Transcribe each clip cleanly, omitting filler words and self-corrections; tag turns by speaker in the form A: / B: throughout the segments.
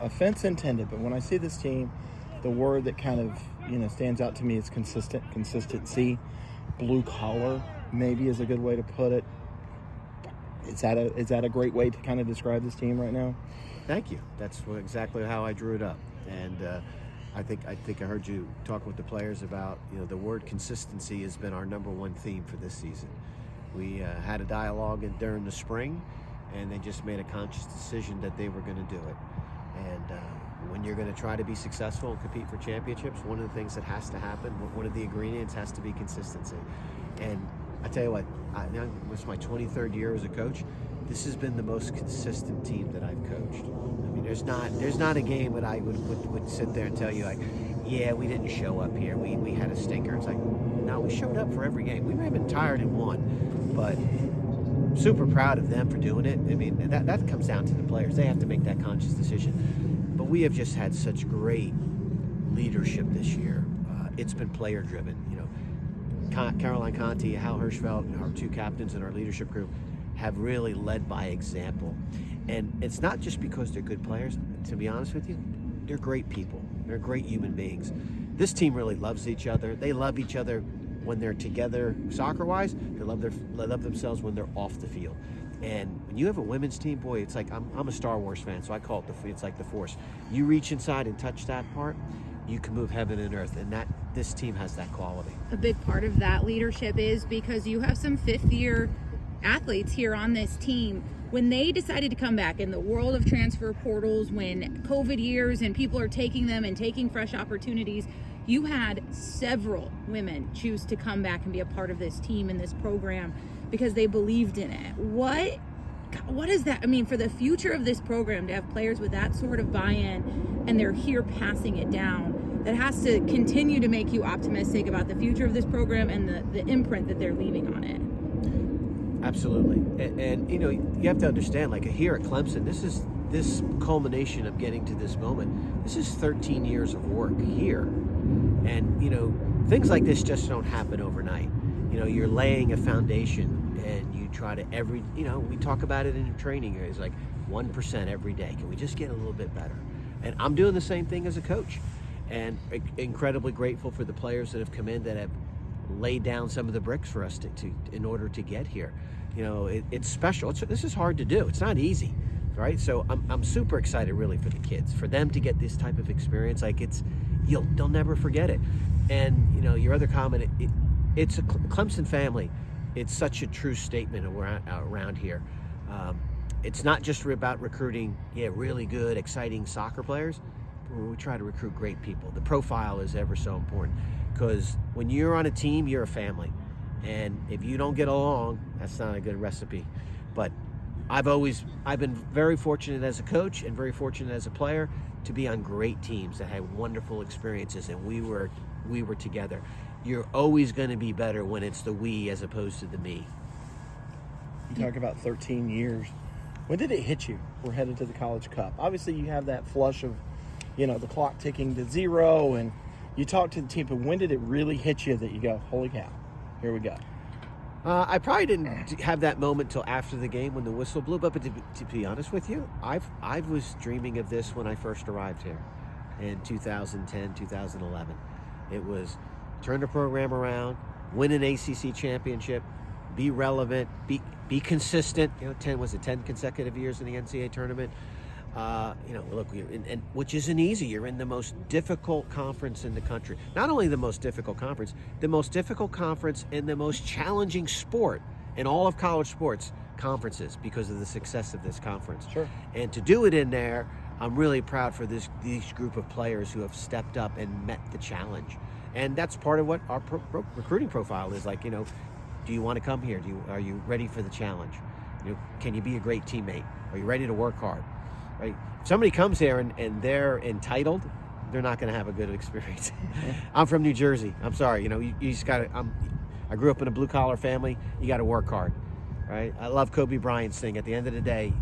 A: offense intended, but when I see this team, the word that kind of, stands out to me is consistency. Blue collar, maybe, is a good way to put it. Is that a great way to kind of describe this team right now?
B: Thank you. That's exactly how I drew it up. And I think I heard you talk with the players about, the word consistency has been our number one theme for this season. We had a dialogue during the spring, and they just made a conscious decision that they were going to do it. And when you're going to try to be successful and compete for championships, one of the things that has to happen, one of the ingredients has to be consistency. And I tell you what, this is my 23rd year as a coach. This has been the most consistent team that I've coached. I mean, there's not a game that I would sit there and tell you, like, yeah, we didn't show up here. We had a stinker. It's like, no, we showed up for every game. We may have been tired and won, but super proud of them for doing it. I mean, that comes down to the players. They have to make that conscious decision. But we have just had such great leadership this year. It's been player-driven. Caroline Conti, Hal Hirschfeld, our two captains in our leadership group, have really led by example. And it's not just because they're good players. To be honest with you, they're great people. They're great human beings. This team really loves each other. They love each other when they're together soccer-wise. They love themselves when they're off the field. And when you have a women's team, boy, it's like, I'm a Star Wars fan, so I call it it's like the Force. You reach inside and touch that part, you can move heaven and earth, and this team has that quality.
C: A big part of that leadership is because you have some fifth-year athletes here on this team. When they decided to come back in the world of transfer portals, when COVID years and people are taking them and taking fresh opportunities, you had several women choose to come back and be a part of this team and this program because they believed in it. What does that mean for the future of this program, to have players with that sort of buy-in and they're here passing it down? That has to continue to make you optimistic about the future of this program and the imprint that they're leaving on it.
B: Absolutely. And you have to understand, like here at Clemson, this culmination of getting to this moment, this is 13 years of work here. And, things like this just don't happen overnight. You're laying a foundation, and you try to we talk about it in training. It's like 1% every day. Can we just get a little bit better? And I'm doing the same thing as a coach, and incredibly grateful for the players that have come in that have laid down some of the bricks for us in order to get here. It's special. This is hard to do. It's not easy, right? So I'm super excited really for the kids, for them to get this type of experience. Like they'll never forget it. And your other comment, it's a Clemson family. It's such a true statement around here. It's not just about recruiting, really good, exciting soccer players. We try to recruit great people. The profile is ever so important, because when you're on a team, you're a family. And if you don't get along, that's not a good recipe. But I've been very fortunate as a coach and very fortunate as a player to be on great teams that had wonderful experiences, and we were together. You're always going to be better when it's the we as opposed to the me.
A: You talk about 13 years. When did it hit you? We're headed to the College Cup. Obviously, you have that flush of, the clock ticking to zero, and you talk to the team, but when did it really hit you that you go, holy cow, here we go?
B: I probably didn't have that moment till after the game when the whistle blew, but to be honest with you, I was dreaming of this when I first arrived here in 2010, 2011. It was turn the program around, win an ACC championship, be relevant, be consistent. 10 consecutive years in the NCAA tournament. Look, which isn't easy. You're in the most difficult conference in the country. Not only the most difficult conference in the most challenging sport in all of college sports conferences because of the success of this conference.
A: Sure.
B: And to do it in there, I'm really proud for these group of players who have stepped up and met the challenge. And that's part of what our recruiting profile is like. Do you want to come here? Are you ready for the challenge? Can you be a great teammate? Are you ready to work hard? Right? If somebody comes here and they're entitled, they're not going to have a good experience. I'm from New Jersey. I'm sorry. You just got to. I grew up in a blue collar family. You got to work hard, right? I love Kobe Bryant's thing. At the end of the day,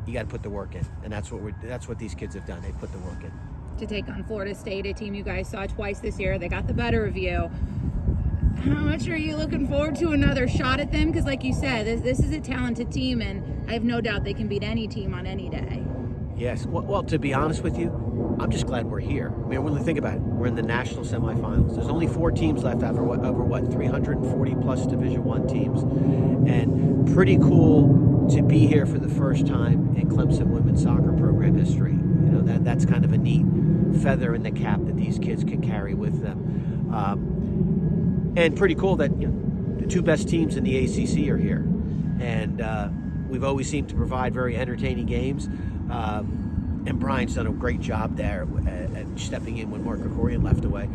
B: you got to put the work in, and that's what these kids have done. They put the work in.
C: To take on Florida State, a team you guys saw twice this year, they got the better of you. How much are you looking forward to another shot at them? Because like you said, this is a talented team, and I have no doubt they can beat any team on any day.
B: Yes. Well, to be honest with you, I'm just glad we're here. I mean, when you think about it, we're in the national semifinals. There's only 4 teams left over what 340 plus Division I teams, and pretty cool to be here for the first time in Clemson women's soccer program history. You know, that's kind of a neat feather in the cap that these kids can carry with them, and pretty cool that the 2 best teams in the ACC are here, and we've always seemed to provide very entertaining games. And Brian's done a great job there at stepping in when Mark Krikorian left away.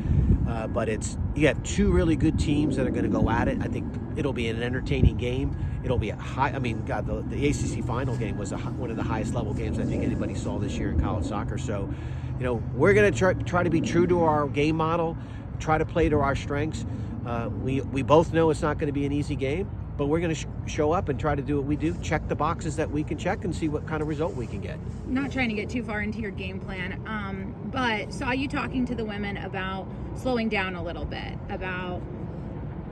B: But you have 2 really good teams that are going to go at it. I think it'll be an entertaining game. It'll be a high. I mean, God, the ACC final game was one of the highest level games I think anybody saw this year in college soccer. So, we're going to try to be true to our game model, try to play to our strengths. We both know it's not going to be an easy game, but we're going to show up and try to do what we do, check the boxes that we can check, and see what kind of result we can get.
C: Not trying to get too far into your game plan, but saw you talking to the women about slowing down a little bit, about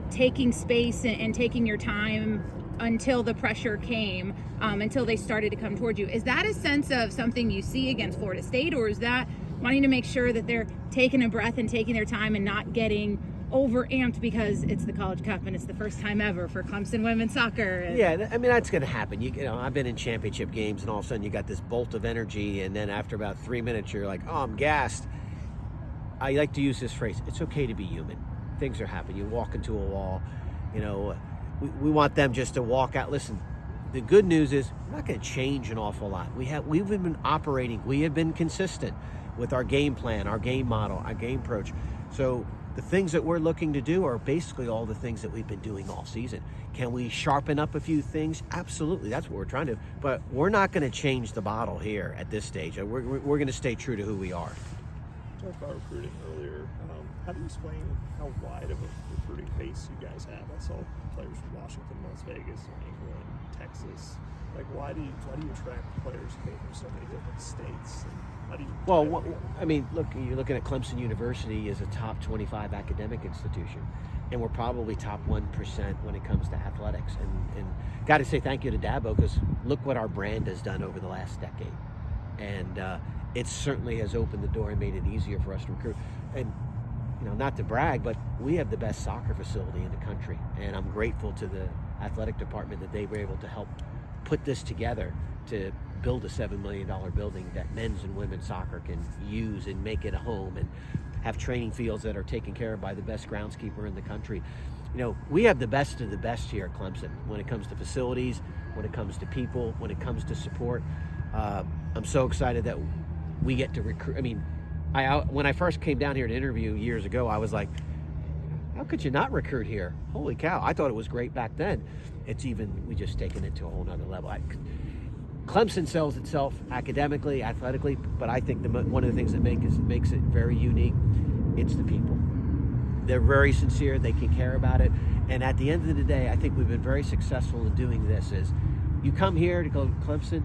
C: taking space and taking your time until the pressure came, until they started to come towards you. Is that a sense of something you see against Florida State, or is that wanting to make sure that they're taking a breath and taking their time and not getting over-amped because it's the College Cup and it's the first time ever for Clemson women's soccer?
B: Yeah, I mean, that's going to happen. I've been in championship games, and all of a sudden you got this bolt of energy, and then after about 3 minutes you're like, oh, I'm gassed. I like to use this phrase, it's okay to be human. Things are happening. You walk into a wall. We want them just to walk out. Listen, the good news is we're not going to change an awful lot. We've been operating. We have been consistent with our game plan, our game model, our game approach. So the things that we're looking to do are basically all the things that we've been doing all season. Can we sharpen up a few things? Absolutely, that's what we're trying to. But we're not going to change the bottle here at this stage. We're going to stay true to who we are.
D: You talked about recruiting earlier. How do you explain how wide of a recruiting base you guys have? I saw players from Washington, Las Vegas, England, Texas. Like, why do you attract players who came from so many different states? And how do you?
B: Well, I mean, look, you're looking at Clemson University as a top 25 academic institution, and we're probably top 1% when it comes to athletics. And got to say thank you to Dabo, because look what our brand has done over the last decade, and it certainly has opened the door and made it easier for us to recruit. And not to brag, but we have the best soccer facility in the country, and I'm grateful to the athletic department that they were able to help put this together to build a $7 million building that men's and women's soccer can use and make it a home, and have training fields that are taken care of by the best groundskeeper in the country. We have the best of the best here at Clemson when it comes to facilities, when it comes to people, when it comes to support. I'm so excited that we get to recruit. I mean, when I first came down here to interview years ago, I was like, how could you not recruit here? Holy cow. I thought it was great back then. We just taken it to a whole nother level. Clemson sells itself academically, athletically, but I think one of the things that makes it very unique, it's the people. They're very sincere, they can care about it, and at the end of the day, I think we've been very successful in doing this. Is you come here to go to Clemson,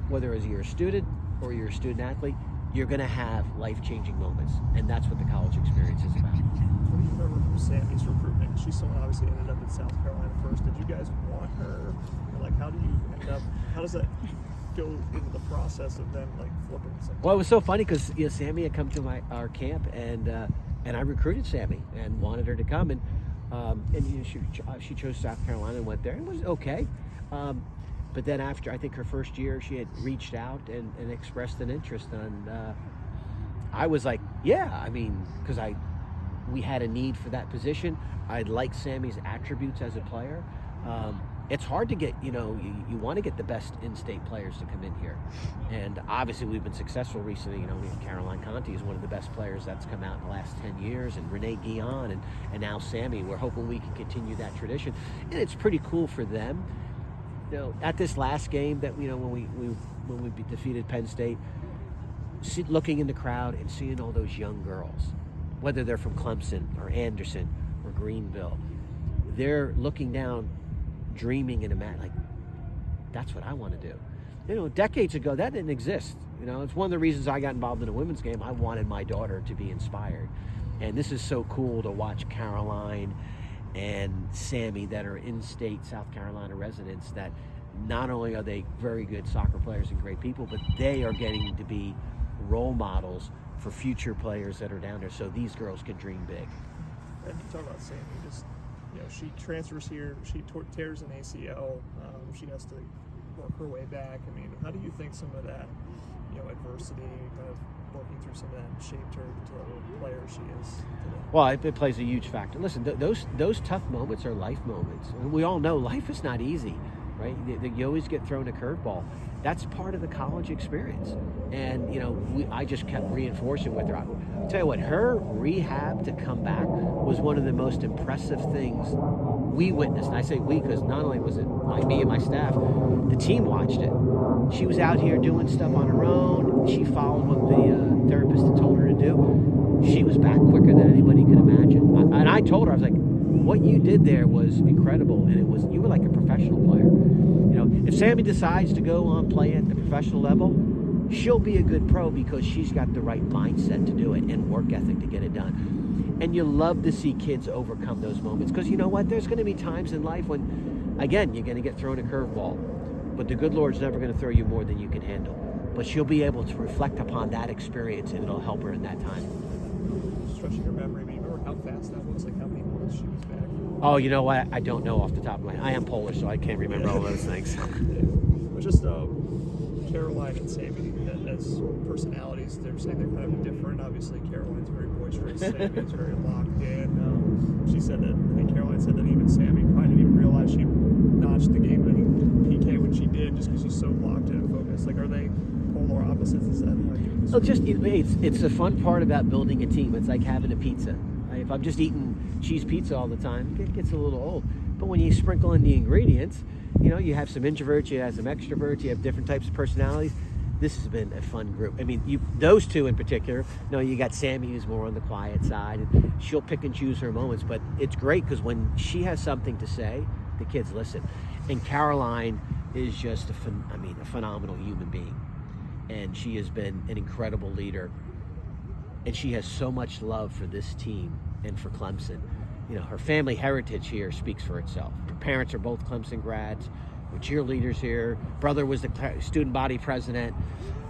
B: whether you're a student or you're a student athlete, you're going to have life-changing moments, and that's what the college experience is about.
D: What do you remember from Sammy's recruitment? She's someone obviously ended up in South Carolina first. Did you guys want her? Like, how does that go into the process of them flipping something?
B: Well, it was so funny because Sammy had come to our camp, and I recruited Sammy and wanted her to come, and she chose South Carolina and went there. It was okay. But then after, I think her first year, she had reached out and expressed an interest. And I was like, yeah, I mean, because we had a need for that position. I liked Sammy's attributes as a player. It's hard to get, you want to get the best in-state players to come in here. And obviously we've been successful recently. Caroline Conti is one of the best players that's come out in the last 10 years, and Renee Guion and now Sammy. We're hoping we can continue that tradition. And it's pretty cool for them. At this last game that when we defeated Penn State, looking in the crowd and seeing all those young girls, whether they're from Clemson or Anderson or Greenville, they're looking down, dreaming in a mat like, that's what I want to do. Decades ago that didn't exist. It's one of the reasons I got involved in a women's game. I wanted my daughter to be inspired, and this is so cool to watch Caroline and Sammy that are in-state South Carolina residents that not only are they very good soccer players and great people, but they are getting to be role models for future players that are down there, so these girls can dream big.
D: And you talk about Sammy, just, she transfers here, she tears an ACL, she has to work her way back. I mean, how do you think some of that, adversity, kind of working through some of that, shaped her into the player she is today?
B: Well, it plays a huge factor. Listen, those tough moments are life moments. We all know life is not easy, right? You always get thrown a curveball. That's part of the college experience. And, I just kept reinforcing with her. I'll tell you what, her rehab to come back was one of the most impressive things we witnessed. And I say we because not only was it me and my staff, the team watched it. She was out here doing stuff on her own. She followed what the therapist had told her to do. She was back quicker than anybody could imagine. And I told her, I was like, what you did there was incredible, and you were like a professional player. If Sammy decides to go on play at the professional level, she'll be a good pro because she's got the right mindset to do it and work ethic to get it done. And you love to see kids overcome those moments because you know what? There's going to be times in life when, again, you're going to get thrown a curveball, but the good Lord's never going to throw you more than you can handle. But she'll be able to reflect upon that experience, and it'll help her in that time.
D: Stretching her memory, do you remember how fast that was? Like how many months she was back?
B: Oh, you know what? I don't know off the top of my head. I am Polish, so I can't remember all those things.
D: But just Caroline and Sammy, as personalities, they're saying they're kind of different. Obviously, Caroline's very boisterous. Sammy's very locked in. She said that, I think Caroline said that even Sammy probably didn't even realize she notched the game-winning PK when she did, just because she's so locked in and focused. Like, are they polar opposites? Is that how you
B: Well, it's the fun part about building a team. It's like having a pizza. If I'm just eating cheese pizza all the time, it gets a little old. But when you sprinkle in the ingredients, you have some introverts, you have some extroverts, you have different types of personalities. This has been a fun group. I mean, those two in particular. You got Sammy, who's more on the quiet side, and she'll pick and choose her moments. But it's great because when she has something to say, the kids listen. And Caroline is just a phenomenal human being, and she has been an incredible leader. And she has so much love for this team and for Clemson. Her family heritage here speaks for itself. Her parents are both Clemson grads. We're cheerleaders here. Brother was the student body president.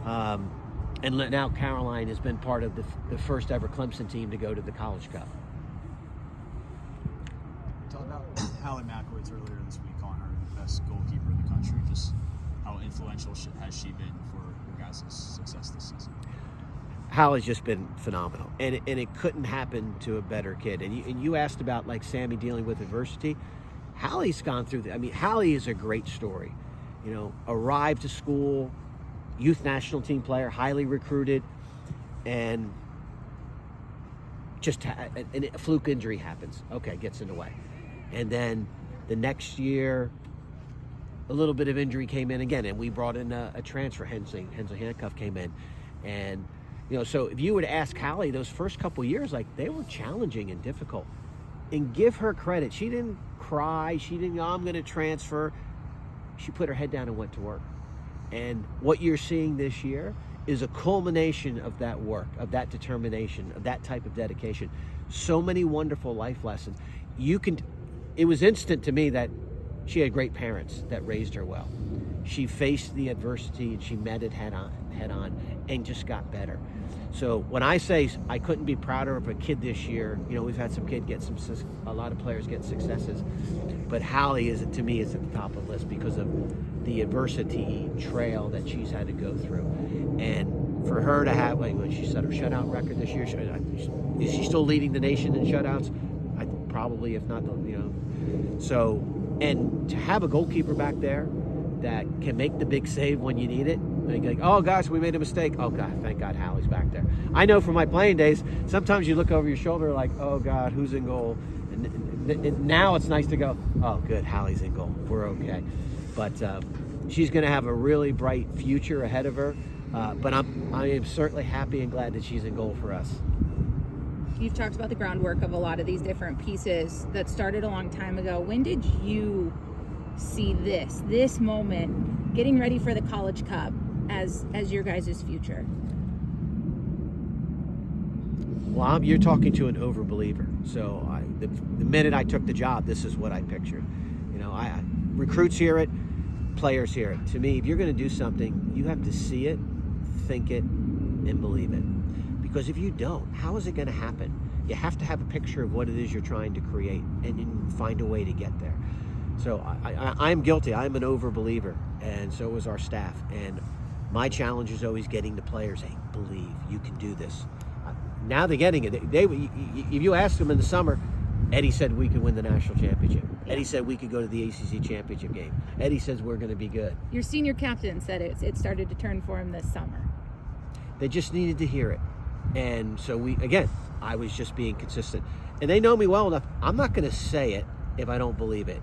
B: And now Caroline has been part of the first ever Clemson team to go to the College Cup.
E: Talk about Hallie Mackowitz earlier this week, calling her the best goalkeeper in the country. Just how influential has she been for your guys' success this season?
B: Hallie's just been phenomenal, and it couldn't happen to a better kid. And you asked about like Sammy dealing with adversity. Hallie's gone through Hallie is a great story. Arrived to school, youth national team player, highly recruited, and just a fluke injury happens. Okay, gets in the way, and then the next year, a little bit of injury came in again, and we brought in a transfer. Hensley Handcuff came in, and. So if you were to ask Hallie, those first couple years, they were challenging and difficult. And give her credit. She didn't cry. She didn't, I'm going to transfer. She put her head down and went to work. And what you're seeing this year is a culmination of that work, of that determination, of that type of dedication. So many wonderful life lessons. It was instant to me that she had great parents that raised her well. She faced the adversity and she met it head on and just got better. So when I say I couldn't be prouder of a kid this year, we've had some kid a lot of players get successes, but Hallie to me is at the top of the list because of the adversity trail that she's had to go through. And for her to have, when she set her shutout record this year, is she still leading the nation in shutouts? Probably, if not, so, and to have a goalkeeper back there that can make the big save when you need it. Like, oh gosh, we made a mistake. Oh God, thank God Hallie's back there. I know from my playing days, sometimes you look over your shoulder like, oh God, who's in goal? And now it's nice to go, oh good, Hallie's in goal. We're okay. But she's going to have a really bright future ahead of her. But I am certainly happy and glad that she's in goal for us.
C: You've talked about the groundwork of a lot of these different pieces that started a long time ago. When did you see this moment, getting ready for the College Cup as your guys' future?
B: Well, you're talking to an overbeliever. So the minute I took the job, this is what I pictured. Recruits hear it. players here. To me, if you're going to do something, you have to see it, think it, and believe it. Because if you don't, how is it going to happen? You have to have a picture of what it is you're trying to create and then find a way to get there. So I'm guilty. I'm an over-believer, and so is our staff. And my challenge is always getting the players, hey, believe, you can do this. Now they're getting it. If you asked them in the summer, Eddie said we could win the national championship. Eddie said we could go to the ACC championship game. Eddie says we're going to be good.
C: Your senior captain said it started to turn for him this summer.
B: They just needed to hear it. And so I was just being consistent. And they know me well enough. I'm not going to say it if I don't believe it.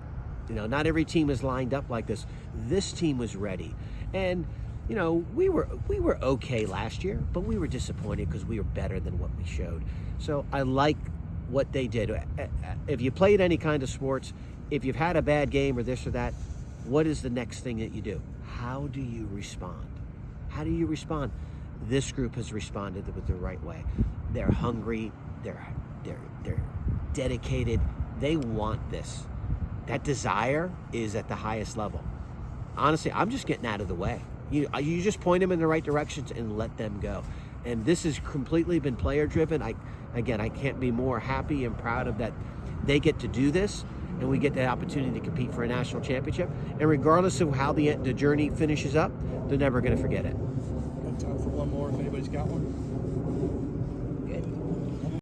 B: Not every team is lined up like this. This team was ready. And, we were okay last year, but we were disappointed because we were better than what we showed. So I like what they did. If you played any kind of sports, if you've had a bad game or this or that, what is the next thing that you do? How do you respond? How do you respond? This group has responded with the right way. They're hungry. They're dedicated. They want this. That desire is at the highest level. Honestly, I'm just getting out of the way. You just point them in the right directions and let them go. And this has completely been player driven. I can't be more happy and proud of that. They get to do this, and we get the opportunity to compete for a national championship. And regardless of how the journey finishes up, they're never going to forget it.
D: Got time for one more if anybody's got one.